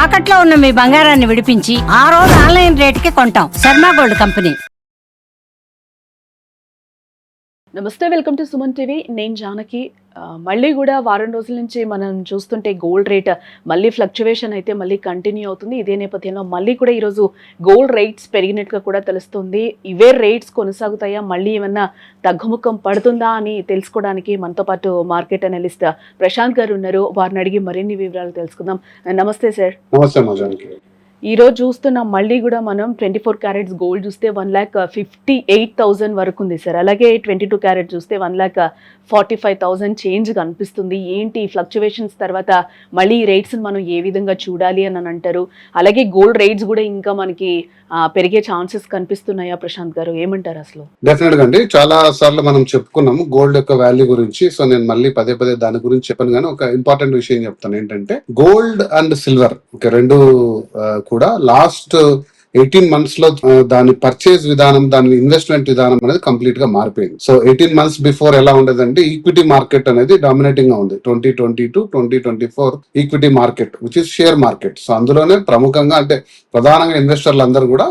తాకట్లో ఉన్న మీ బంగారాన్ని విడిపించి ఆ రోజు ఆన్లైన్ రేటుకి కొంటాం. Sharma gold company. నమస్తే, వెల్కమ్ టు సుమన్ టీవీ. నేను జానకి. మళ్ళీ కూడా వారం రోజుల నుంచి మనం చూస్తుంటే గోల్డ్ రేట్ మళ్ళీ ఫ్లక్చువేషన్ అయితే మళ్ళీ కంటిన్యూ అవుతుంది. ఇదే నేపథ్యంలో మళ్ళీ కూడా ఈరోజు గోల్డ్ రేట్స్ పెరిగినట్టుగా కూడా తెలుస్తుంది. ఇవే రేట్స్ కొనసాగుతాయా, మళ్ళీ ఏమన్నా తగ్గుముఖం పడుతుందా అని తెలుసుకోవడానికి మనతో పాటు మార్కెట్ అనలిస్ట్ ప్రశాంత్ గారు ఉన్నారు. వారిని అడిగి మరిన్ని వివరాలు తెలుసుకుందాం. నమస్తే సార్. నమస్తే. ఈ రోజు చూస్తున్నాం మళ్ళీ కూడా మనం 24 క్యారెట్స్ గోల్డ్ చూస్తే 1,58,000 వరకు ఉంది సార్. అలాగే 22 క్యారెట్ చూస్తే 1,45,000 చేంజ్ కనిపిస్తుంది. ఏంటి ఫ్లక్చువేషన్స్ తర్వాత మళ్ళీ ఈ రేట్స్ మనం ఏ విధంగా చూడాలి అని అంటారు? అలాగే గోల్డ్ రేట్స్ కూడా ఇంకా మనకి పెరిగే ఛాన్సెస్ కనిపిస్తున్నాయా ప్రశాంత్ గారు, ఏమంటారు అసలు? డెఫినెట్ గా అండి, చాలా సార్లు మనం చెప్పుకున్నాము గోల్డ్ యొక్క వాల్యూ గురించి. సో నేను మళ్ళీ పదే పదే దాని గురించి చెప్పాను, కానీ ఒక ఇంపార్టెంట్ విషయం చెప్తాను. ఏంటంటే గోల్డ్ అండ్ సిల్వర్ రెండు కూడా లాస్ట్ 18 months లో దాని పర్చేజ్ విధానం, దాని ఇన్వెస్ట్మెంట్ విధానం అనేది కంప్లీట్ గా మారిపోయింది. సో 18 months బిఫోర్ ఎలా ఉండేదంటే ఈక్విటీ మార్కెట్ అనేది డామినేటింగ్ గా ఉంది. 2020-2024 equity market which is share market. So అందులోనే ప్రముఖంగా అంటే ప్రధానంగా ఇన్వెస్టర్లు అందరూ కూడా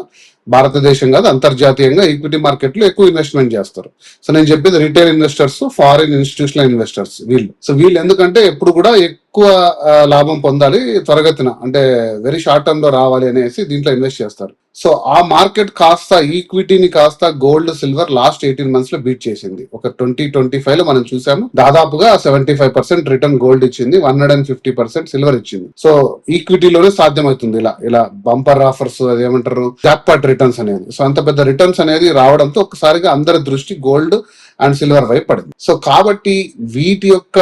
భారతదేశం కాదు అంతర్జాతీయంగా ఈక్విటీ మార్కెట్ లో ఎక్కువ ఇన్వెస్ట్మెంట్ చేస్తారు. సో నేను చెప్పేది retail investors, foreign institutional investors వీళ్ళు. సో వీళ్ళు ఎందుకంటే ఎప్పుడు కూడా ఎక్కువ లాభం పొందాలి త్వరగతిన, అంటే వెరీ షార్ట్ టర్మ్ లో రావాలి అనేసి దీంట్లో ఇన్వెస్ట్ చేస్తారు. సో ఆ మార్కెట్ కాస్త ఈక్విటీని కాస్త గోల్డ్ సిల్వర్ లాస్ట్ 18 months లో బీట్ చేసింది. ఒక 2025 లో మనం చూసాము దాదాపుగా 75% రిటర్న్ గోల్డ్ ఇచ్చింది, 150% సిల్వర్ ఇచ్చింది. సో ఈక్విటీలోనే సాధ్యమవుతుంది ఇలా బంపర్ ఆఫర్స్, అదేమంటారు జాక్పాట్ రిటర్న్స్ అనేది. సో అంత పెద్ద రిటర్న్స్ అనేది రావడంతో ఒక్కసారిగా అందరి దృష్టి గోల్డ్ అండ్ సిల్వర్ వైపు పడింది. సో కాబట్టి వీటి యొక్క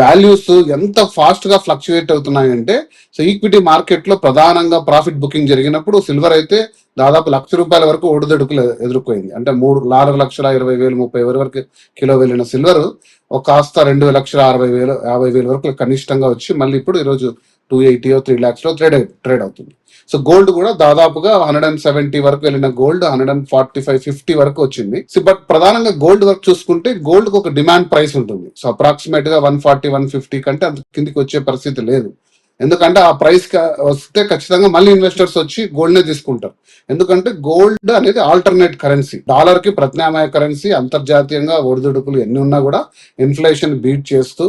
వాల్యూస్ ఎంత ఫాస్ట్ గా ఫ్లక్చుయేట్ అవుతున్నాయంటే, సో ఈక్విటీ మార్కెట్ లో ప్రధానంగా ప్రాఫిట్ బుకింగ్ జరిగినప్పుడు సిల్వర్ అయితే దాదాపు ₹1,00,000 వరకు ఒడిదొడుకులు ఎదుర్కొంది. అంటే 4,20,000-30,000 వరకు కిలో వెళ్ళిన సిల్వర్ ఒక కాస్త 2,60,000-50,000 వరకు కనిష్టంగా వచ్చి మళ్ళీ ఇప్పుడు ఈరోజు 280 3 lakhs లో ట్రేడ్ అవుతుంది. సో గోల్డ్ కూడా దాదాపుగా 170 వరకు వెళ్ళిన గోల్డ్ 145-50 వరకు వచ్చింది. బట్ ప్రధానంగా గోల్డ్ వరకు చూసుకుంటే గోల్డ్ కు ఒక డిమాండ్ ప్రైస్ ఉంటుంది. సో అప్రాక్సిమేట్ గా 140-150 కంటే అంత కిందికి వచ్చే పరిస్థితి లేదు. ఎందుకంటే ఆ ప్రైస్ వస్తే ఖచ్చితంగా మళ్ళీ ఇన్వెస్టర్స్ వచ్చి గోల్డ్ నే తీసుకుంటారు. ఎందుకంటే గోల్డ్ అనేది ఆల్టర్నేట్ కరెన్సీ, డాలర్ కి ప్రత్యామ్నాయ కరెన్సీ. అంతర్జాతీయంగా ఒడిదుడుకులు ఎన్ని ఉన్నా కూడా ఇన్ఫ్లేషన్ బీట్ చేస్తూ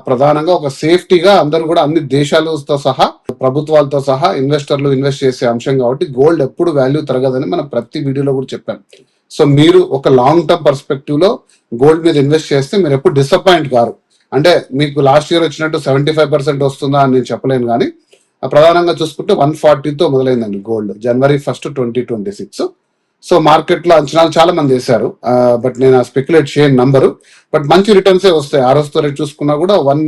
ప్రధానంగా ఒక సేఫ్టీగా అందరూ కూడా అన్ని దేశాలతో సహా ప్రభుత్వాలతో సహా ఇన్వెస్టర్లు ఇన్వెస్ట్ చేసే అంశం కాబట్టి గోల్డ్ ఎప్పుడు వాల్యూ తరగదని మనం ప్రతి వీడియోలో కూడా చెప్పాను. సో మీరు ఒక లాంగ్ టర్మ్ పర్స్పెక్టివ్ లో గోల్డ్ మీద ఇన్వెస్ట్ చేస్తే మీరు ఎప్పుడు డిసప్పాయింట్ కారు. అంటే మీకు లాస్ట్ ఇయర్ వచ్చినట్టు 75% వస్తుందా అని నేను చెప్పలేను, కానీ ప్రధానంగా చూసుకుంటే 140తో మొదలైందండి గోల్డ్ January 1, 2026. సో మార్కెట్ లో అంచనాలు చాలా మంది వేశారు, బట్ నేను స్పెక్యులేట్ చేయని నంబరు. బట్ మంచి రిటర్న్స్ వస్తాయి. ఆ రోజుతో రేట్ చూసుకున్నా కూడా 1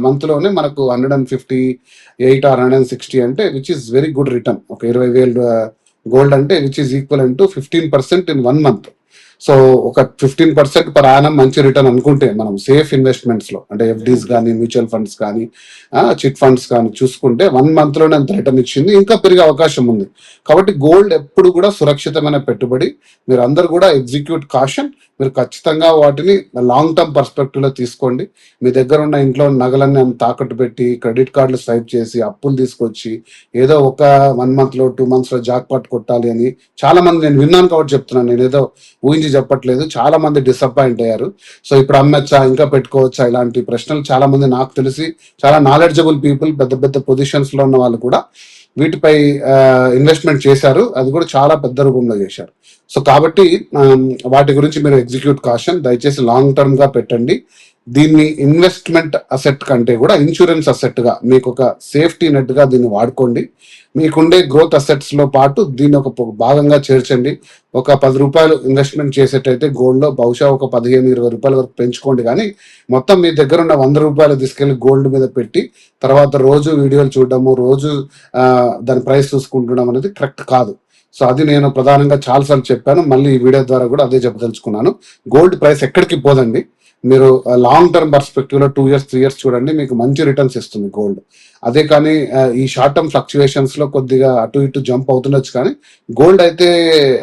month లోనే మనకు 158 or 160 అంటే which is very good return. ఒక 20,000 గోల్డ్ అంటే which is equal to 15% in 1 month. So ఒక 15% పర్ యానం మంచి రిటర్న్ అనుకుంటే మనం సేఫ్ ఇన్వెస్ట్మెంట్స్ లో, అంటే ఎఫ్డీస్ కానీ మ్యూచువల్ ఫండ్స్ కానీ చిట్ ఫండ్స్ కానీ చూసుకుంటే 1 month లోనే అంత రిటర్న్ ఇచ్చింది, ఇంకా పెరిగే అవకాశం ఉంది. కాబట్టి గోల్డ్ ఎప్పుడు కూడా సురక్షితమైన పెట్టుబడి. మీరు అందరు కూడా ఎగ్జిక్యూట్ కాషన్. మీరు ఖచ్చితంగా వాటిని లాంగ్ టర్మ్ పర్స్పెక్టివ్ లో తీసుకోండి. మీ దగ్గర ఉన్న ఇంట్లో నగలన్నీ తాకట్టు పెట్టి క్రెడిట్ కార్డులు స్వైప్ చేసి అప్పులు తీసుకొచ్చి ఏదో ఒక 1 month లో 2 months లో జాక్పాట్ కొట్టాలి అని చాలా మంది, నేను విన్నాను కాబట్టి చెప్తున్నాను, నేను ఏదో ఊహించి చెప్పట్లేదు, చాలా మంది డిసప్పాయింట్ అయ్యారు. సో ఇప్పుడు అమ్మచ్చా, ఇంకా పెట్టుకోవచ్చా, ఇలాంటి ప్రశ్నలు చాలా మంది, నాకు తెలిసి చాలా నాలెడ్జబుల్ పీపుల్, పెద్ద పెద్ద పొజిషన్స్ లో ఉన్న వాళ్ళు కూడా వీటిపై ఇన్వెస్ట్మెంట్ చేశారు. అది కూడా చాలా పెద్ద రూపంలో చేశారు. సో కాబట్టి వాటి గురించి మీరు ఎగ్జిక్యూట్ కాషన్. దయచేసి లాంగ్ టర్మ్ గా పెట్టండి. దీన్ని ఇన్వెస్ట్మెంట్ అసెట్ కంటే కూడా ఇన్సూరెన్స్ అసెట్ గా, మీకు ఒక సేఫ్టీ నెట్ గా దీన్ని వాడుకోండి. మీకుండే గ్రోత్ అసెట్స్ లో పాటు దీన్ని ఒక భాగంగా చేర్చండి. ఒక ₹10 ఇన్వెస్ట్మెంట్ చేసేటైతే గోల్డ్ లో బహుశా ఒక ₹15-20 వరకు పెంచుకోండి. కానీ మొత్తం మీ దగ్గర ఉన్న ₹100 తీసుకెళ్లి గోల్డ్ మీద పెట్టి తర్వాత రోజు వీడియోలు చూడడము, రోజు దాని ప్రైస్ చూసుకుంటడం అనేది కరెక్ట్ కాదు. సో అది నేను ప్రధానంగా చాలాసార్లు చెప్పాను, మళ్ళీ ఈ వీడియో ద్వారా కూడా అదే చెప్పదలుచుకున్నాను. గోల్డ్ ప్రైస్ ఎక్కడికి పోదండి. మీరు లాంగ్ టర్మ్ పర్స్పెక్టివ్ లో 2 years 3 years చూడండి, మీకు మంచి రిటర్న్స్ ఇస్తుంది గోల్డ్. అదే కానీ ఈ షార్ట్ టర్మ్ ఫ్లక్చువేషన్స్ లో కొద్దిగా అటు ఇటు జంప్ అవుతుండొచ్చు, కానీ గోల్డ్ అయితే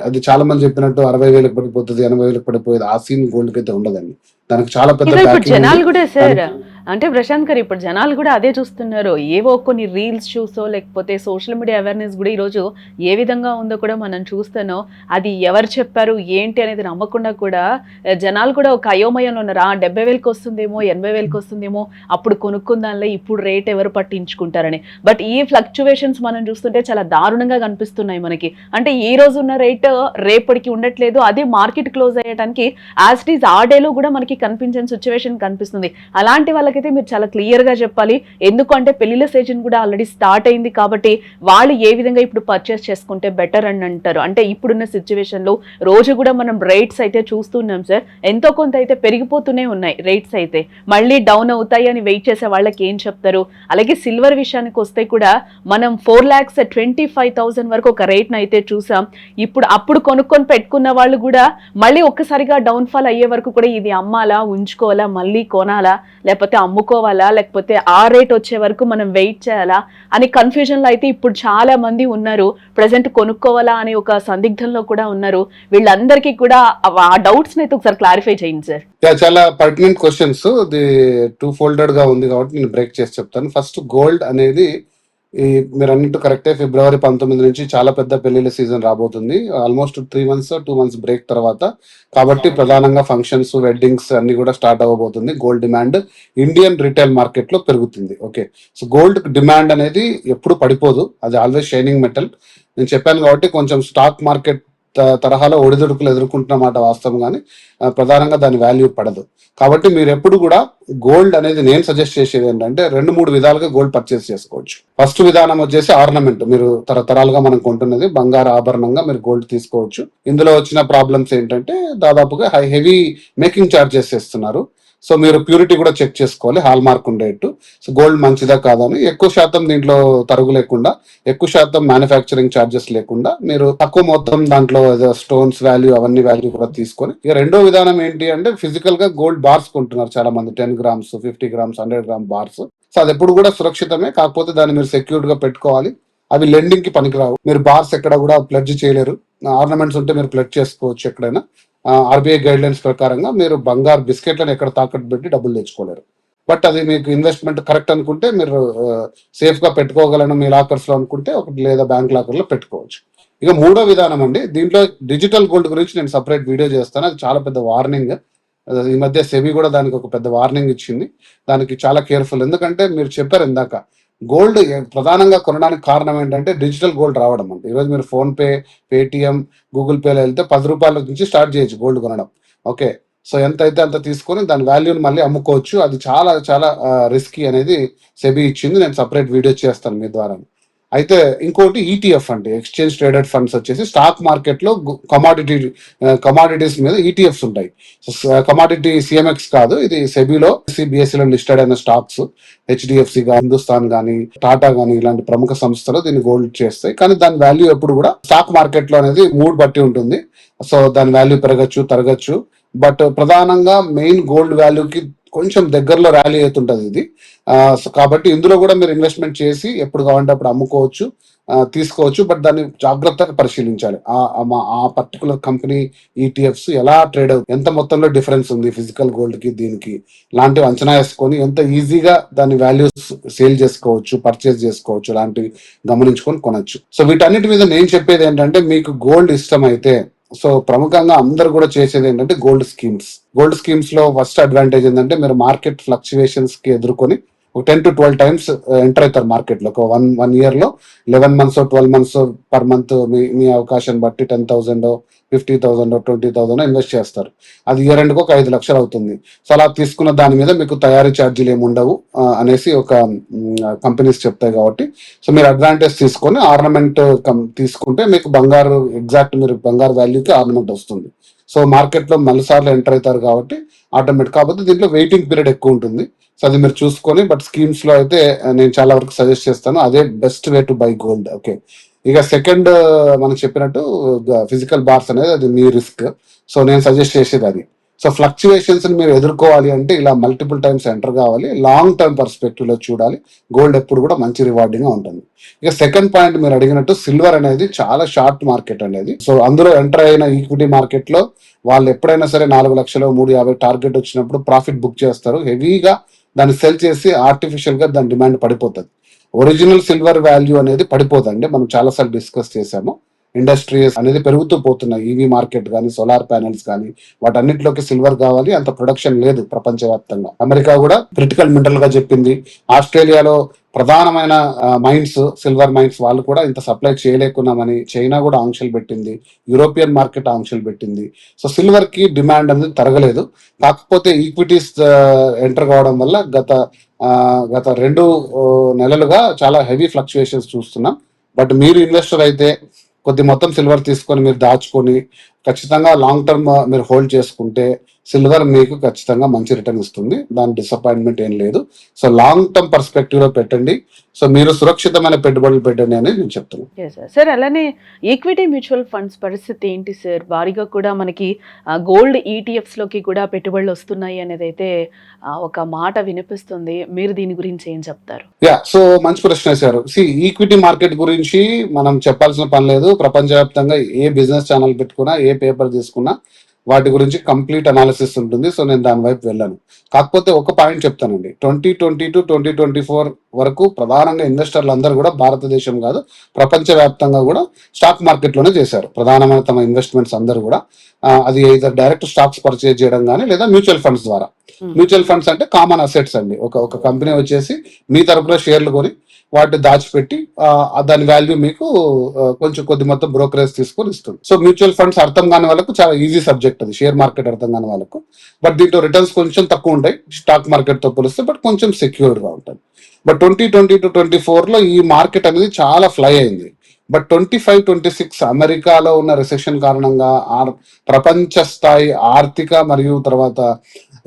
అది చాలా మంది చెప్పినట్టు 60,000 పడిపోతుంది, 80,000 పడిపోయేది, ఆ సీన్ గోల్డ్ కి అయితే ఉండదండి. దానికి చాలా పెద్ద జనాలు కూడా సార్ అంటే ప్రశాంత్ గారు ఇప్పుడు జనాలు కూడా అదే చూస్తున్నారు. ఏవో కొన్ని రీల్స్ చూసో లేకపోతే సోషల్ మీడియా అవేర్నెస్ కూడా ఈరోజు ఏ విధంగా ఉందో కూడా మనం చూస్తున్నాం. అది ఎవరు చెప్పారు ఏంటి అనేది నమ్మకుండా కూడా జనాలు కూడా ఒక అయోమయంలో ఉన్నారు. 70,000కి వస్తుందేమో 80,000కి వస్తుందేమో అప్పుడు కొనుక్కుందాంలే ఇప్పుడు రేట్ ఎవరు పట్టించుకుంటారని. బట్ ఈ ఫ్లక్చువేషన్స్ మనం చూస్తుంటే చాలా దారుణంగా కనిపిస్తున్నాయి మనకి. అంటే ఈ రోజు ఉన్న రేట్ రేపటికి ఉండట్లేదు. అది మార్కెట్ క్లోజ్ అయ్యడానికి యాజ్ ఇట్ ఈస్ ఆ డేలో కూడా మనకి కనిపించని సిచ్యువేషన్ కనిపిస్తుంది. అలాంటి వాళ్ళకైతే మీరు చాలా క్లియర్ గా చెప్పాలి. ఎందుకంటే పెళ్లిళ్ళ సీజన్ కూడా ఆల్రెడీ స్టార్ట్ అయింది కాబట్టి వాళ్ళు ఏ విధంగా ఇప్పుడు పర్చేస్ చేసుకుంటే బెటర్ అని అంటారు. అంటే ఇప్పుడున్న సిచ్యువేషన్ లో రోజు కూడా మనం రేట్స్ అయితే చూస్తున్నాం సార్. ఎంతో కొంత అయితే పెరిగిపోతూనే ఉన్నాయి రేట్స్ అయితే. మళ్ళీ డౌన్ అవుతాయి అని వెయిట్ చేసే వాళ్ళకి ఏం చెప్తారు? అలాగే సిల్వర్ విషయానికి వస్తే కూడా మనం 4,25,000 వరకు ఒక రేట్ను అయితే చూసాం. ఇప్పుడు అప్పుడు కొనుక్కొని పెట్టుకున్న వాళ్ళు కూడా మళ్ళీ ఒక్కసారిగా డౌన్ ఫాల్ అయ్యే వరకు కూడా ఇది అమ్మాలా ఉంచుకోవాలా మళ్ళీ కొనాలా లేకపోతే అమ్ముకోవాలా లేకపోతే ఆ రేట్ వచ్చే వరకు మనం వెయిట్ చేయాలా అని కన్ఫ్యూజన్ లో అయితే ఇప్పుడు చాలా మంది ఉన్నారు. ప్రెసెంట్ కొనుక్కోవాలా అనే ఒక సందిగ్ధంలో కూడా ఉన్నారు. వీళ్ళందరికీ కూడా ఆ డౌట్స్ అయితే ఒకసారి క్లారిఫై చేయండి సార్. చాలా పర్టినెంట్ క్వశ్చన్స్. ఇది 2-folded గా ఉంది కాబట్టి నేను బ్రేక్ చేసి చెప్తాను. ఫస్ట్, గోల్డ్ అనేది మీరు అన్నట్టు కరెక్టే. ఫిబ్రవరి 19 నుంచి చాలా పెద్ద పెళ్లిళ్ళ సీజన్ రాబోతుంది. ఆల్మోస్ట్ 3 months 2 months బ్రేక్ తర్వాత. కాబట్టి ప్రధానంగా ఫంక్షన్స్, వెడ్డింగ్స్ అన్ని కూడా స్టార్ట్ అవ్వబోతుంది. Gold demand Indian retail market లో పెరుగుతుంది. ఓకే, సో గోల్డ్ డిమాండ్ అనేది ఎప్పుడు పడిపోదు. అది ఆల్వేస్ షైనింగ్ మెటల్. నేను చెప్పాను కాబట్టి కొంచెం స్టాక్ మార్కెట్ తరహాలో ఒడిదుడుకులు ఎదుర్కొంటున్నమాట వాస్తవం, కానీ ప్రధానంగా దాని వాల్యూ పడదు. కాబట్టి మీరు ఎప్పుడు కూడా గోల్డ్ అనేది నేను సజెస్ట్ చేసేది ఏంటంటే 2-3 విధాలుగా గోల్డ్ పర్చేస్ చేసుకోవచ్చు. ఫస్ట్ విధానం వచ్చేసి ఆర్నమెంట్. మీరు తరతరాలుగా మనం కొంటున్నది బంగారు ఆభరణంగా మీరు గోల్డ్ తీసుకోవచ్చు. ఇందులో వచ్చిన ప్రాబ్లమ్స్ ఏంటంటే దాదాపుగా హెవీ మేకింగ్ ఛార్జెస్ ఇస్తున్నారు. సో మీరు ప్యూరిటీ కూడా చెక్ చేసుకోవాలి, హాల్ మార్క్ ఉండేట్టు. సో గోల్డ్ మంచిదా కాదని. ఎక్కువ శాతం దీంట్లో తరుగు లేకుండా, ఎక్కువ శాతం మ్యానుఫ్యాక్చరింగ్ ఛార్జెస్ లేకుండా మీరు తక్కువ మొత్తం దాంట్లో స్టోన్స్ వాల్యూ అవన్నీ వాల్యూ కూడా తీసుకొని. ఇక రెండో విధానం ఏంటి అంటే ఫిజికల్ గా గోల్డ్ బార్స్ కొంటున్నారు చాలా మంది. 10 grams 50 grams 100 gram bars. So అది ఎప్పుడు కూడా సురక్షితమే, కాకపోతే దాన్ని మీరు సెక్యూర్డ్ గా పెట్టుకోవాలి. అవి లెండింగ్ కి పనికిరావు. మీరు బార్స్ ఎక్కడ కూడా ప్లెడ్జ్ చేయలేరు. ఆర్నమెంట్స్ ఉంటే మీరు ప్లెడ్జ్ చేసుకోవచ్చు ఎక్కడైనా. ఆర్బీఐ గైడ్ లైన్స్ ప్రకారంగా మీరు బంగారు బిస్కెట్లను ఎక్కడ తాకట్టు పెట్టి డబ్బులు తెచ్చుకోలేరు. బట్ అది మీకు ఇన్వెస్ట్మెంట్ కరెక్ట్ అనుకుంటే మీరు సేఫ్ గా పెట్టుకోగలను మీ లాకర్స్ లో అనుకుంటే ఒకటి లేదా బ్యాంక్ లాకర్ లో పెట్టుకోవచ్చు. ఇక మూడో విధానం అండి, దీంట్లో డిజిటల్ గోల్డ్ గురించి నేను సపరేట్ వీడియో చేస్తాను. అది చాలా పెద్ద వార్నింగ్. ఈ మధ్య సెబీ కూడా దానికి ఒక పెద్ద వార్నింగ్ ఇచ్చింది. దానికి చాలా కేర్ఫుల్. ఎందుకంటే మీరు చెప్పారు ఇందాక, గోల్డ్ ప్రధానంగా కొనడానికి కారణం ఏంటంటే డిజిటల్ గోల్డ్ రావడం. అంటే ఈరోజు మీరు ఫోన్ పే, పేటిఎం, గూగుల్ పేలో వెళ్తే 10 రూపాయల నుంచి స్టార్ట్ చేయొచ్చు గోల్డ్ కొనడం. ఓకే, సో ఎంత అయితే అంత తీసుకొని దాని వాల్యూని మళ్ళీ అమ్ముకోవచ్చు. అది చాలా చాలా రిస్కీ అనేది సెబీ ఇచ్చింది. నేను సపరేట్ వీడియో చేస్తాను మీ ద్వారా. అయితే ఇంకోటి ఈటీఎఫ్ అంటే ఎక్స్చేంజ్ ట్రేడెడ్ ఫండ్స్ వచ్చేసి స్టాక్ మార్కెట్ లో కమాడిటీస్ మీద ఈటీఎఫ్స్ ఉంటాయి. కమాడిటీ సిఎంఎక్స్ కాదు, ఇది సెబీలో బిఎస్సిలో లిస్టెడ్ అయిన స్టాక్స్. హెచ్డిఎఫ్సి కానీ, హిందుస్థాన్ కానీ, టాటా కానీ ఇలాంటి ప్రముఖ సంస్థలు దీన్ని గోల్డ్ చేస్తాయి. కానీ దాని వాల్యూ ఎప్పుడు కూడా స్టాక్ మార్కెట్ లో అనేది మూడ్ బట్టి ఉంటుంది. సో దాని వాల్యూ పెరగచ్చు తరగచ్చు. బట్ ప్రధానంగా మెయిన్ గోల్డ్ వాల్యూకి కొంచెం దగ్గరలో ర్యాలీ అవుతుంటది ఇది. కాబట్టి ఇందులో కూడా మీరు ఇన్వెస్ట్మెంట్ చేసి ఎప్పుడు కావాలంటే అప్పుడు అమ్ముకోవచ్చు, తీసుకోవచ్చు. బట్ దాన్ని జాగ్రత్తగా పరిశీలించాలి. ఆ పర్టికులర్ కంపెనీ ఈటీఎఫ్స్ ఎలా ట్రేడ్ అవుతుంది, ఎంత మొత్తంలో డిఫరెన్స్ ఉంది ఫిజికల్ గోల్డ్ కి దీనికి, లాంటివి అంచనా వేసుకొని ఎంత ఈజీగా దాని వాల్యూస్ సేల్ చేసుకోవచ్చు, పర్చేస్ చేసుకోవచ్చు, లాంటివి గమనించుకొని కొనొచ్చు. సో వీటన్నిటి మీద నేను చెప్పేది ఏంటంటే, మీకు గోల్డ్ ఇష్టం అయితే, సో ప్రముఖంగా అందరు కూడా చేసేది ఏంటంటే గోల్డ్ స్కీమ్స్. గోల్డ్ స్కీమ్స్ లో ఫస్ట్ అడ్వాంటేజ్ ఏంటంటే మీరు మార్కెట్ ఫ్లక్చువేషన్స్ కి ఎదుర్కొని ఒక 10 to 12 times ఎంటర్ అవుతారు మార్కెట్ లో. ఒక వన్ ఇయర్ లో 11 months 12 months పర్ మంత్ మీ అవకాశం బట్టి 10,000 50,000 20,000 ఇన్వెస్ట్ చేస్తారు. అది ఇయర్ ఎండ్కి ఒక 5 లక్షలు అవుతుంది. సో అలా తీసుకున్న దాని మీద మీకు తయారీ ఛార్జీలు ఏమి ఉండవు అనేసి ఒక కంపెనీస్ చెప్తాయి. కాబట్టి సో మీరు అడ్వాంటేజ్ తీసుకొని ఆర్నమెంట్ తీసుకుంటే మీకు బంగారు ఎగ్జాక్ట్ మీరు బంగారు వాల్యూకి ఆర్నమెంట్ వస్తుంది. సో మార్కెట్ లో మళ్ళీసార్లు ఎంటర్ అవుతారు కాబట్టి ఆటోమేటిక్. కాకపోతే దీంట్లో వెయిటింగ్ పీరియడ్ ఎక్కువ ఉంటుంది. సో అది మీరు చూసుకొని, బట్ స్కీమ్స్ లో అయితే నేను చాలా వరకు సజెస్ట్ చేస్తాను, అదే best way to buy gold. Okay, ఇక సెకండ్ మనం చెప్పినట్టు ఫిజికల్ బార్స్ అనేది అది మీ రిస్క్. సో నేను సజెస్ట్ చేసేది అది. సో ఫ్లక్చువేషన్స్ మీరు ఎదుర్కోవాలి అంటే ఇలా మల్టిపుల్ టైమ్స్ ఎంటర్ కావాలి, లాంగ్ టర్మ్ పర్స్పెక్టివ్ లో చూడాలి. గోల్డ్ ఎప్పుడు కూడా మంచి రివార్డింగ్ గా ఉంటుంది. ఇక సెకండ్ పాయింట్ మీరు అడిగినట్టు సిల్వర్ అనేది చాలా షార్ట్ మార్కెట్ అనేది. సో అందులో ఎంటర్ అయిన ఈక్విటీ మార్కెట్ లో వాళ్ళు ఎప్పుడైనా సరే 4 లక్షలు 350 టార్గెట్ వచ్చినప్పుడు ప్రాఫిట్ బుక్ చేస్తారు. హెవీగా దాన్ని సెల్ చేసి ఆర్టిఫిషియల్ గా దాని డిమాండ్ పడిపోతుంది. ఒరిజినల్ సిల్వర్ వాల్యూ అనేది పడిపోదండి. మనం చాలాసార్లు డిస్కస్ చేసాము. ఇండస్ట్రీస్ అనేది పెరుగుతూ పోతున్నాయి. ఈవీ మార్కెట్ కానీ, సోలార్ ప్యానెల్స్ కానీ, వాటన్నిటిలోకి సిల్వర్ కావాలి. అంత ప్రొడక్షన్ లేదు ప్రపంచవ్యాప్తంగా. అమెరికా కూడా క్రిటికల్ మినరల్ గా చెప్పింది. ఆస్ట్రేలియాలో ప్రధానమైన మైన్స్, సిల్వర్ మైన్స్, వాళ్ళు కూడా ఇంత సప్లై చేయలేకున్నామని చైనా కూడా ఆంక్షలు పెట్టింది. యూరోపియన్ మార్కెట్ ఆంక్షలు పెట్టింది. సో సిల్వర్ కి డిమాండ్ అనేది తరగలేదు. కాకపోతే ఈక్విటీస్ ఎంటర్ కావడం వల్ల గత 2 నెలలుగా చాలా హెవీ ఫ్లక్చుయేషన్స్ చూస్తున్నాం. బట్ మీరు ఇన్వెస్టర్ అయితే కొద్ది మొత్తం సిల్వర్ తీసుకొని మీరు దాచుకొని ఖచ్చితంగా లాంగ్ టర్మ్ మీరు హోల్డ్ చేసుకుంటే సిల్వర్ మీకు ఖచ్చితంగా మంచి రిటర్న్ ఇస్తుంది. దాని డిసప్పాయింట్మెంట్ ఏం లేదు. సో లాంగ్ టర్మ్ పర్స్పెక్టివ్ లో పెట్టండి. సో మీరు సురక్షితమైన పెట్టుబడులు పెట్టండి అని నేను చెప్తున్నాను. సార్ అలానే ఈక్విటీ మ్యూచువల్ ఫండ్స్ పరిస్థితి ఏంటి సార్? భారీగా కూడా మనకి గోల్డ్ ఈటీఎఫ్స్ లోకి కూడా పెట్టుబడులు వస్తున్నాయి అనేది అయితే ఒక మాట వినిపిస్తుంది. మీరు దీని గురించి ఏం చెప్తారు? సో మంచి ప్రశ్న వేశారు. ఈక్విటీ మార్కెట్ గురించి మనం చెప్పాల్సిన పని లేదు. ప్రపంచవ్యాప్తంగా ఏ బిజినెస్ ఛానల్ పెట్టుకున్నా, ఏ పేపర్ తీసుకున్నా వాటి గురించి కంప్లీట్ అనాలిసిస్ ఉంటుంది. సో నేను దాని వైపు వెళ్ళాను. కాకపోతే ఒక పాయింట్ చెప్తానండి. 2020 to 2024 వరకు ప్రధానంగా ఇన్వెస్టర్లు అందరూ కూడా భారతదేశం కాదు, ప్రపంచవ్యాప్తంగా కూడా స్టాక్ మార్కెట్ లోనే చేశారు. ప్రధానమైన తమ ఇన్వెస్ట్మెంట్స్ అందరూ కూడా అది ఇదర్ డైరెక్ట్ స్టాక్స్ పర్చేజ్ చేయడం కానీ, లేదా మ్యూచువల్ ఫండ్స్ ద్వారా. మ్యూచువల్ ఫండ్స్ అంటే కామన్ అసెట్స్ అండి. ఒక కంపెనీ వచ్చేసి మీ తరపున షేర్లు కొని వాటిని దాచిపెట్టి దాని వాల్యూ మీకు కొంచెం కొద్ది మొత్తం బ్రోకరేజ్ తీసుకొని ఇస్తుంది. సో మ్యూచువల్ ఫండ్స్ అర్థం కాని వాళ్ళకు చాలా ఈజీ సబ్జెక్ట్ అది. షేర్ మార్కెట్ అర్థం కాని వాళ్ళకు. బట్ దీంట్లో రిటర్న్స్ కొంచెం తక్కువ ఉంటాయి స్టాక్ మార్కెట్ తో పోలిస్తే, బట్ కొంచెం సెక్యూర్డ్ గా ఉంటుంది. బట్ 2020 to 2024 లో ఈ మార్కెట్ అనేది చాలా ఫ్లై అయింది. బట్ 25-26 అమెరికాలో ఉన్న రిసెషన్ కారణంగా ప్రపంచ స్థాయి ఆర్థిక మరియు తర్వాత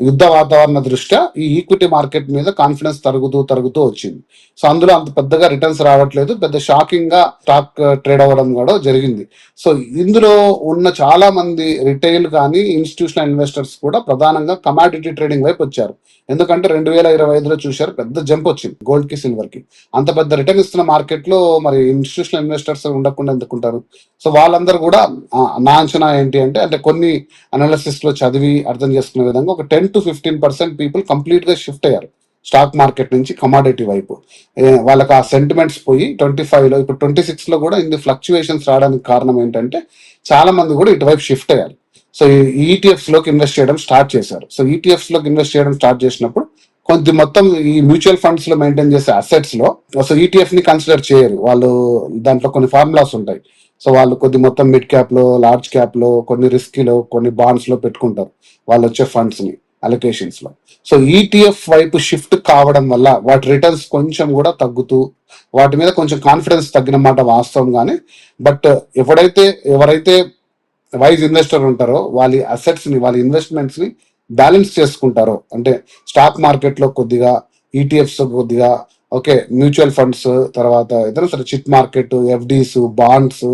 యుద్ధ వాతావరణ దృష్ట్యా ఈ ఈక్విటీ మార్కెట్ మీద కాన్ఫిడెన్స్ తరుగుతూ వచ్చింది. సో అందులో అంత పెద్దగా రిటర్న్స్ రావట్లేదు. పెద్ద షాకింగ్ గా స్టాక్ ట్రేడ్ అవ్వడం కూడా జరిగింది. సో ఇందులో ఉన్న చాలా మంది రిటైల్ కానీ, ఇన్స్టిట్యూషనల్ ఇన్వెస్టర్స్ కూడా ప్రధానంగా కమాడిటీ ట్రేడింగ్ వైపు వచ్చారు. ఎందుకంటే 2025లో చూశారు పెద్ద జంప్ వచ్చింది గోల్డ్ కి, సిల్వర్ కి. అంత పెద్ద రిటర్న్ ఇస్తున్న మార్కెట్ లో మరి ఇన్స్టిట్యూషనల్ ఇన్వెస్టర్స్ ఉండకుండా ఎందుకుంటారు? సో వాళ్ళందరూ కూడా నా అంచనా ఏంటి అంటే కొన్ని అనాలిసిస్ లో చదివి అర్థం చేసుకునే విధంగా ఒక 10 to 15% పీపుల్ కంప్లీట్ గా షిఫ్ట్ అయ్యారు స్టాక్ మార్కెట్ నుంచి కమాడిటీ వైపు. వాళ్ళకి ఆ సెంటిమెంట్స్ పోయి 25లో, ఇప్పుడు 26లో కూడా ఇన్ని ఫ్లక్చుయేషన్స్ రావడానికి కారణం ఏంటంటే చాలా మంది కూడా ఇటువైపు షిఫ్ట్ అయ్యారు. సో ఈటీఎఫ్స్ లోకి ఇన్వెస్ట్ చేయడం స్టార్ట్ చేశారు. సో ఈటీఎఫ్స్ లోకి ఇన్వెస్ట్ చేయడం స్టార్ట్ చేసినప్పుడు కొంత మొత్తం ఈ మ్యూచువల్ ఫండ్స్ లో మెయింటైన్ చేసే అసెట్స్ లో సో ఈటీఎఫ్ ని కన్సిడర్ చేయరు వాళ్ళు. దాంట్లో కొన్ని ఫార్ములాస్ ఉంటాయి. సో వాళ్ళు కొద్ది మొత్తం మిడ్ క్యాప్ లో, లార్జ్ క్యాప్ లో, కొన్ని రిస్క్ లో, కొన్ని బాండ్స్ లో పెట్టుకుంటారు వాళ్ళు వచ్చే ఫండ్స్ ని అలొకేషన్స్ లో. సో ఈటీఎఫ్ వైపు షిఫ్ట్ కావడం వల్ల వాటి రిటర్న్స్ కొంచెం కూడా తగ్గుతూ, వాటి మీద కొంచెం కాన్ఫిడెన్స్ తగ్గిన మాట వాస్తవం. కానీ బట్ ఎవరైతే వైజ్ ఇన్వెస్టర్ ఉంటారో వాళ్ళ అసెట్స్ ని, వాళ్ళ ఇన్వెస్ట్మెంట్స్ ని బ్యాలెన్స్ చేసుకుంటారో, అంటే స్టాక్ మార్కెట్ లో కొద్దిగా, ఈటీఎఫ్స్ కొద్దిగా, ఓకే మ్యూచువల్ ఫండ్స్, తర్వాత ఇతర సరే చిట్ మార్కెట్, ఎఫ్డీస్, బాండ్స్,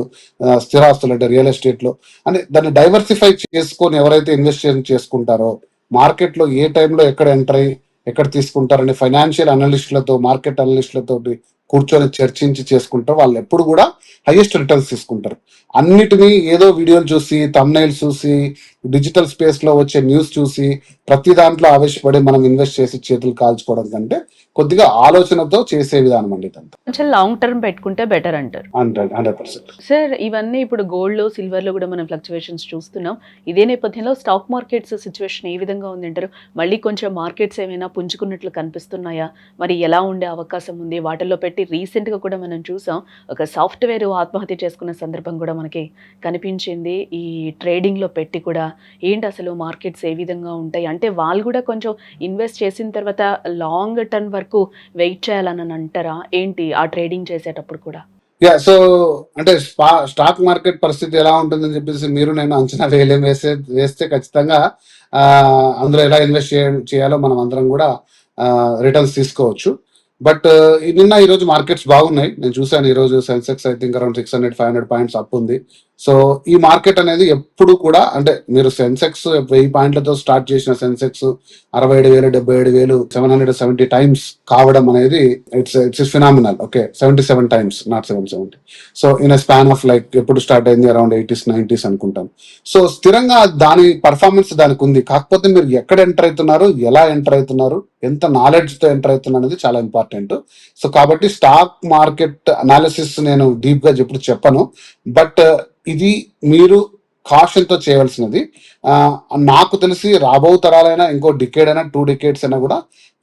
స్థిరాస్తులు అంటే రియల్ ఎస్టేట్ లో, అంటే దాన్ని డైవర్సిఫై చేసుకొని ఎవరైతే ఇన్వెస్ట్ చేసుకుంటారో మార్కెట్ లో ఏ టైంలో ఎక్కడ ఎంటర్ అయ్యి ఎక్కడ తీసుకుంటారని ఫైనాన్షియల్ అనలిస్టులతో, మార్కెట్ అనలిస్టులతో కూర్చొని చర్చించి చేసుకుంటారు, వాళ్ళు ఎప్పుడు కూడా హైయెస్ట్ రిటర్న్స్ తీసుకుంటారు. అన్నిటినీ ఏదో వీడియోలు చూసి, థంబ్నెయిల్స్ చూసి, డిజిటల్ స్పేస్ లో వచ్చే న్యూస్ చూసి ప్రతి దాంట్లో ఆవేశపడి మనం ఇన్వెస్ట్ చేసి చేతులు కాల్చుకోవడం కంటే కొద్దిగా ఆలోచనతో చేసే విధానం అండి ఇదంతా. కొంచెం లాంగ్ టర్మ్ పెట్టుకుంటే బెటర్ అంటారు. 100%. సార్ ఇవన్నీ ఇప్పుడు గోల్డ్ లో, సిల్వర్ లో కూడా మనం ఫ్లక్చువేషన్స్ చూస్తున్నాం. ఇదే నేపథ్యంలో స్టాక్ మార్కెట్స్ సిచ్యువేషన్ ఏ విధంగా ఉంది అంటారు? మళ్ళీ కొంచెం మార్కెట్స్ ఏమైనా పుంజుకున్నట్లు కనిపిస్తున్నాయా? మరి ఎలా ఉండే అవకాశం ఉంది? వాటిల్లో పెట్టి రీసెంట్ గా కూడా మనం చూసాం, ఒక సాఫ్ట్వేర్ ఆత్మహత్య చేసుకున్న సందర్భం కూడా మనకి కనిపించింది. ఈ ట్రేడింగ్ లో పెట్టి కూడా ఏంటి అసలు మార్కెట్స్ ఏ విధంగా ఉంటాయి అంటే వాళ్ళు కూడా కొంచెం ఇన్వెస్ట్ చేసిన తర్వాత లాంగ్ టర్మ్ వరకు వెయిట్ చేయాలని అంటారా ఏంటి ఆ ట్రేడింగ్ చేసేటప్పుడు కూడా? సో అంటే స్టాక్ మార్కెట్ పరిస్థితి ఎలా ఉంటుందని చెప్పేసి మీరు నేను అంచనా వేస్తే ఖచ్చితంగా అందులో ఎలా ఇన్వెస్ట్ చేయాలో మనం అందరం కూడా రిటర్న్స్ తీసుకోవచ్చు. బట్ నిన్న ఈ రోజు మార్కెట్స్ బాగున్నాయి. నేను చూసాను ఈ రోజు Sensex I think around 600-500 points up ఉంది. సో ఈ మార్కెట్ అనేది ఎప్పుడు కూడా అంటే మీరు సెన్సెక్స్ 1000 పాయింట్లతో స్టార్ట్ చేసిన సెన్సెక్స్ 67,000 77,000 770 టైమ్స్ కావడం అనేది it's phenomenal. Okay, 77 times, not 770. So in span of like ఎప్పుడు స్టార్ట్ అయింది, అరౌండ్ 80s 90s అనుకుంటాను. సో స్థిరంగా దాని పర్ఫార్మెన్స్ దానికి ఉంది. కాకపోతే మీరు ఎక్కడ ఎంటర్ అవుతున్నారు, ఎలా ఎంటర్ అవుతున్నారు, ఎంత నాలెడ్జ్ తో ఎంటర్ అవుతున్నారు అనేది చాలా ఇంపార్టెంట్. సో కాబట్టి స్టాక్ మార్కెట్ అనాలిసిస్ నేను డీప్ గా ఎప్పుడు చెప్పను, బట్ ఇది మీరు కాషన్ తో చేయవలసినది. నాకు తెలిసి రాబో తరాలైనా ఇంకో డికేడ్ అయినా 2 decades అయినా కూడా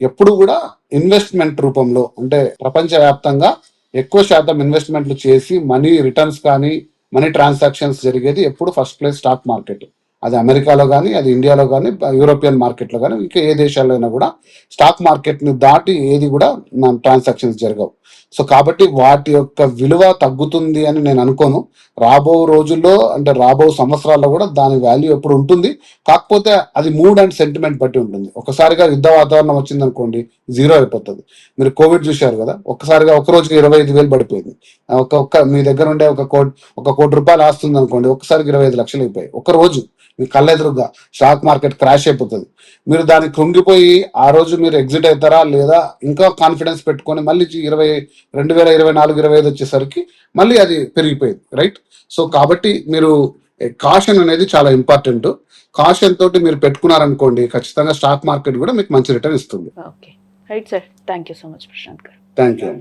ఎప్పుడు కూడా ఇన్వెస్ట్మెంట్ రూపంలో అంటే ప్రపంచవ్యాప్తంగా ఎక్కువ శాతం ఇన్వెస్ట్మెంట్లు చేసి మనీ రిటర్న్స్ కానీ మనీ ట్రాన్సాక్షన్స్ జరిగేది ఎప్పుడు ఫస్ట్ ప్లేస్ స్టాక్ మార్కెట్. అది అమెరికాలో కానీ, అది ఇండియాలో కానీ, యూరోపియన్ మార్కెట్లో కానీ, ఇంకా ఏ దేశాల్లో అయినా కూడా స్టాక్ మార్కెట్ ని దాటి ఏది కూడా ట్రాన్సాక్షన్స్ జరగవు. సో కాబట్టి వాటి యొక్క విలువ తగ్గుతుంది అని నేను అనుకోను. రాబో రోజుల్లో అంటే రాబో సంవత్సరాల్లో కూడా దాని వాల్యూ ఎప్పుడు ఉంటుంది. కాకపోతే అది మూడ్ అండ్ సెంటిమెంట్ బట్టి ఉంటుంది. ఒకసారిగా యుద్ధ వాతావరణం వచ్చింది అనుకోండి, జీరో అయిపోతుంది. మీరు కోవిడ్ చూశారు కదా, ఒక్కసారిగా ఒక రోజుకి 25,000 పడిపోయింది. మీ దగ్గర ఉండే ఒక కోటి రూపాయలు ఆస్తుంది అనుకోండి, ఒక్కసారికి 25 లక్షలు అయిపోయాయి ఒక రోజు. మీ కళ్ళెదురుగా స్టాక్ మార్కెట్ క్రాష్ అయిపోతుంది. మీరు దానికి కృంగిపోయి ఆ రోజు మీరు ఎగ్జిట్ అవుతారా లేదా ఇంకా కాన్ఫిడెన్స్ పెట్టుకొని మళ్ళీ 2024 25 వచ్చేసరికి మళ్ళీ అది పెరిగిపోయింది, రైట్? సో కాబట్టి మీరు కాషన్ అనేది చాలా ఇంపార్టెంట్. కాషన్ తోటి మీరు పెట్టుకున్నారనుకోండి, ఖచ్చితంగా స్టాక్ మార్కెట్ కూడా మీకు మంచి రిటర్న్ ఇస్తుంది. Okay, right sir. Thank you so much Prashant garu. Thank you.